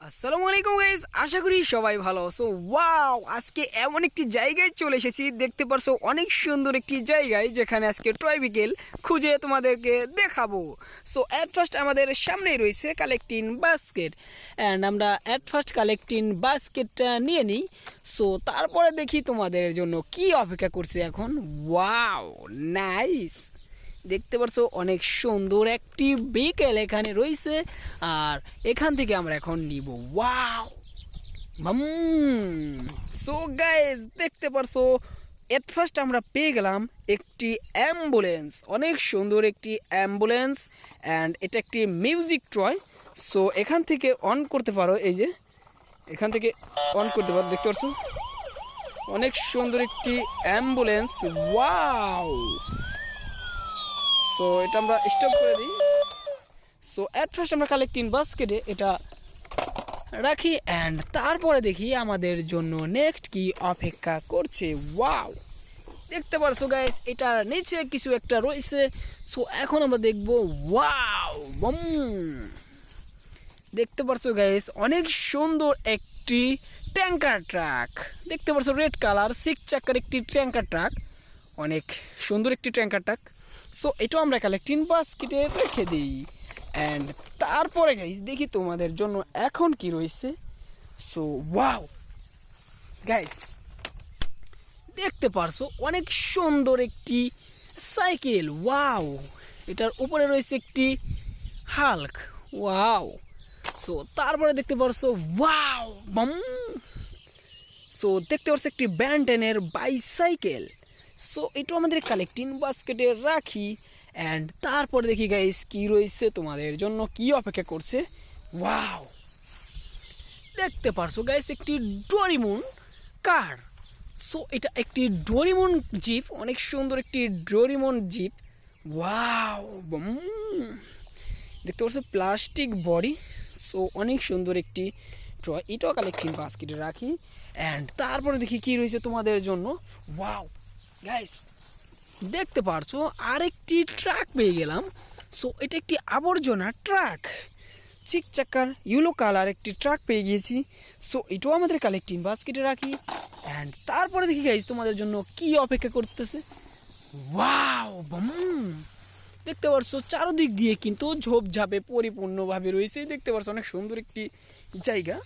আসসালামু আলাইকুম গাইস, আশা করি সবাই ভালো আছো। ওয়াও, আজকে এমন একটি জায়গায় চলে এসেছি, দেখতে পারছো অনেক সুন্দর একটি জায়গায়, যেখানে আজকে টয় বিকেল খুঁজে তোমাদেরকে দেখাবো। সো অ্যাট ফার্স্ট আমাদের সামনেই রয়েছে কালেক্টিং বাস্কেট, অ্যান্ড আমরা অ্যাট ফার্স্ট কালেক্টিং বাস্কেটটা নিয়ে নিই। সো তারপরে দেখি তোমাদের জন্য কি অপেক্ষা করছে এখন। Wow, nice. দেখতে পারছো অনেক সুন্দর একটি বিকেল এখানে রয়েছে, আর এখান থেকে আমরা এখন নিব। ওয়াও, সো গাইস দেখতে পারছো এট ফার্স্ট আমরা পেয়ে গেলাম একটি অ্যাম্বুলেন্স, অনেক সুন্দর একটি অ্যাম্বুলেন্স, অ্যান্ড এটা একটি মিউজিক টয়। সো এখান থেকে অন করতে পারো, এই যে এখান থেকে অন করতে পারো, দেখতে পারছো অনেক সুন্দর একটি অ্যাম্বুলেন্স। ওয়াও, সো এটা আমরা স্টপ করে দিই। সো অ্যাট ফার্স্ট আমরা কালেক্টিং বাস্কেটে এটা রাখি, অ্যান্ড তারপরে দেখি আমাদের জন্য নেক্সট কি অপেক্ষা করছে। ওয়াও, দেখতে পারছো গাইস এটার নিচে কিছু একটা রয়েছে। সো এখন আমরা দেখব। ওয়াও, বম, দেখতে পারছো গাইস অনেক সুন্দর একটি ট্যাঙ্কার ট্রাক, দেখতে পারছো রেড কালার 6 চাকার একটি ট্যাঙ্কার ট্রাক, অনেক সুন্দর একটি ট্যাঙ্কার ট্রাক। সো এটাও আমরা কালেক্টিং বাস্কেটে রেখে দিই, অ্যান্ড তারপরে গাইস দেখি তোমাদের জন্য এখন কি রয়েছে। সো ওয়াও গাইস, দেখতে পারছো অনেক সুন্দর একটি সাইকেল। ওয়াও, এটার উপরে রয়েছে একটি হাল্ক। ওয়াও, সো তারপরে দেখতে পারছো ওয়াও বাম, সো দেখতে পারছো একটি ব্যান্টেনের বাইসাইকেল। সো এটাও আমাদের কালেক্টিং বাস্কেটে রাখি, অ্যান্ড তারপরে দেখি গাইস কি রয়েছে তোমাদের জন্য কি অপেক্ষা করছে। ওয়াও, দেখতে পারছো গাইস একটি ডোরিমন কার। সো এটা একটি ডোরিমন জিপ, অনেক সুন্দর একটি ডোরিমন জিপ। ওয়াও, দেখতে পাচ্ছ প্লাস্টিক বডি। সো অনেক সুন্দর একটি টয়, এটাও কালেক্টিং বাস্কেটে রাখি, অ্যান্ড তারপরে দেখি কি রয়েছে তোমাদের জন্য। ওয়াও গাইস, দেখতে পারছো আরেকটি ট্রাক পেয়ে গেলাম। সো এটা একটি আবর্জনা ট্রাক, 6 চাকার ইয়েলো কালার একটি ট্রাক পেয়ে গিয়েছি। সো এটাও আমাদের কালেক্টিং বাস্কেটে রাখি, অ্যান্ড তারপরে দেখি গাইস তোমাদের জন্য কি অপেক্ষা করতেছে। ওয়াও বম, দেখতে পারছো চারদিক দিয়ে কিন্তু ঝোপঝাপে পরিপূর্ণভাবে রয়েছে, দেখতে পারছো অনেক সুন্দর একটি জায়গা।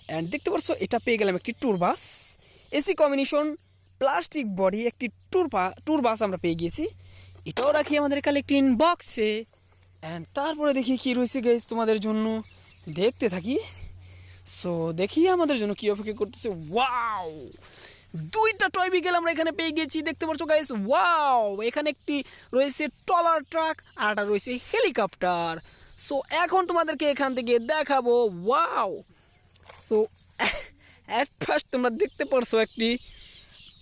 অ্যান্ড দেখতে পারছো এটা পেয়ে গেলাম একটি ট্যুর বাস, এসি কম্বিনেশন প্লাস্টিক বডি একটি ট্যুর বাস আমরা পেয়ে গিয়েছি, এটাও রাখি আমাদের কালেক্টিং বক্সে। অ্যান্ড তারপরে দেখি কি রয়েছে গাইস তোমাদের জন্য, দেখতে থাকি। সো দেখি আমাদের জন্য কি অপেক্ষা করতেছে। ওয়াও, 2টা টয় বিকেল আমরা এখানে পেয়ে গেছি, দেখতে পাচ্ছ গাইস। ওয়াও, এখানে একটি রয়েছে ট্রলার ট্রাক, আর একটা রয়েছে হেলিকপ্টার। সো এখন তোমাদেরকে এখান থেকে দেখাবো। ওয়াও, সো অ্যাট ফার্স্ট তোমরা দেখতে পারছো একটি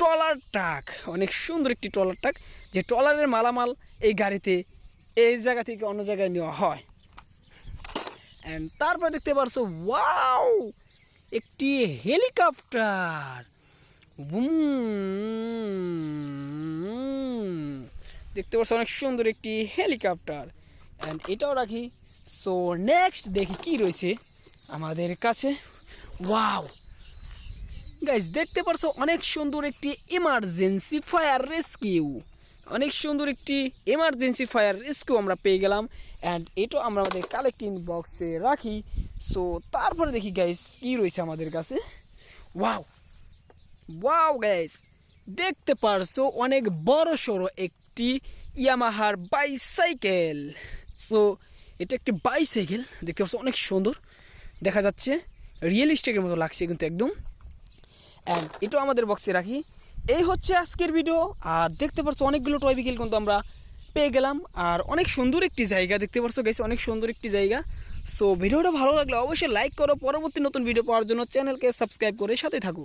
ট্রলার ট্রাক, অনেক সুন্দর একটি ট্রলার ট্রাক, যে ট্রলারের মালামাল এই গাড়িতে এই জায়গা থেকে অন্য জায়গায় নেওয়া হয়। অ্যান্ড তারপর দেখতে পারছো ওয়াও একটি হেলিকপ্টার। দেখতে পাচ্ছ অনেক সুন্দর একটি হেলিকপ্টার, অ্যান্ড এটাও রাখি। সো নেক্সট দেখি কি রয়েছে আমাদের কাছে। ওয়াও গাইস, দেখতে পারছো অনেক সুন্দর একটি ইমার্জেন্সি ফায়ার রেস্কিউ, অনেক সুন্দর একটি ইমার্জেন্সি ফায়ার রেস্কিউ আমরা পেয়ে গেলাম, অ্যান্ড এটাও আমরা আমাদের কালেক্টিং বক্সে রাখি। সো তারপরে দেখি গাইস কি রয়েছে আমাদের কাছে। ওয়াও ওয়াও গাইস, দেখতে পারছো অনেক বড় সড়ো একটি ইয়ামাহার বাইসাইকেল। সো এটা একটি বাইসাইকেল, দেখতে পাচ্ছ অনেক সুন্দর দেখা যাচ্ছে, রিয়েলিস্টিকের মতো লাগছে কিন্তু একদম। অ্যান্ড এটাও আমাদের বক্সে রাখি। এই হচ্ছে আজকের ভিডিও, আর দেখতে পাচ্ছ অনেকগুলো টয় বিকেল কিন্তু আমরা পেয়ে গেলাম, আর অনেক সুন্দর একটি জায়গা, দেখতে পাচ্ছ গাইস অনেক সুন্দর একটি জায়গা। সো ভিডিওটা ভালো লাগলে অবশ্যই লাইক করো, পরবর্তী নতুন ভিডিও পাওয়ার জন্য চ্যানেলকে সাবস্ক্রাইব করে সাথে থাকো।